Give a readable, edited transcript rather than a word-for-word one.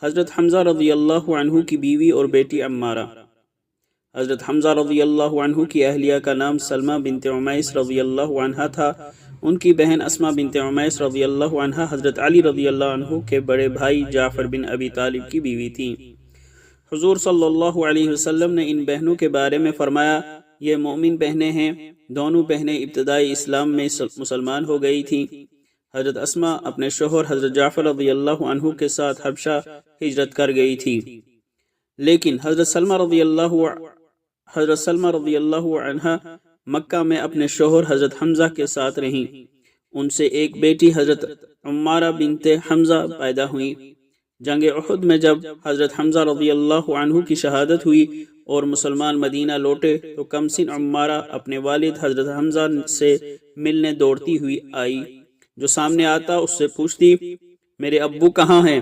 حضرت حمزہ رضی اللہ عنہ کی بیوی اور بیٹی عمارہ۔ حضرت حمزہ رضی اللہ عنہ کی اہلیہ کا نام سلمہ بنت عمیس رضی اللہ عنہ تھا۔ ان کی بہن اسماء بنت عمیس رضی اللہ عنہ حضرت علی رضی اللہ عنہ کے بڑے بھائی جعفر بن ابی طالب کی بیوی تھیں۔ حضور صلی اللہ علیہ وسلم نے ان بہنوں کے بارے میں فرمایا، یہ مومن بہنیں ہیں۔ دونوں بہنیں ابتدائی اسلام میں مسلمان ہو گئی تھیں۔ حضرت اسماء اپنے شوہر حضرت جعفر رضی اللہ عنہ کے ساتھ حبشہ ہجرت کر گئی تھی، لیکن حضرت سلمہ رضی اللہ عنہ مکہ میں اپنے شوہر حضرت حمزہ کے ساتھ رہیں۔ ان سے ایک بیٹی حضرت عمارہ بنت حمزہ پیدا ہوئی۔ جنگ احد میں جب حضرت حمزہ رضی اللہ عنہ کی شہادت ہوئی اور مسلمان مدینہ لوٹے تو کمسن عمارہ اپنے والد حضرت حمزہ سے ملنے دوڑتی ہوئی آئی۔ جو سامنے آتا اس سے پوچھتی، میرے ابو کہاں ہیں؟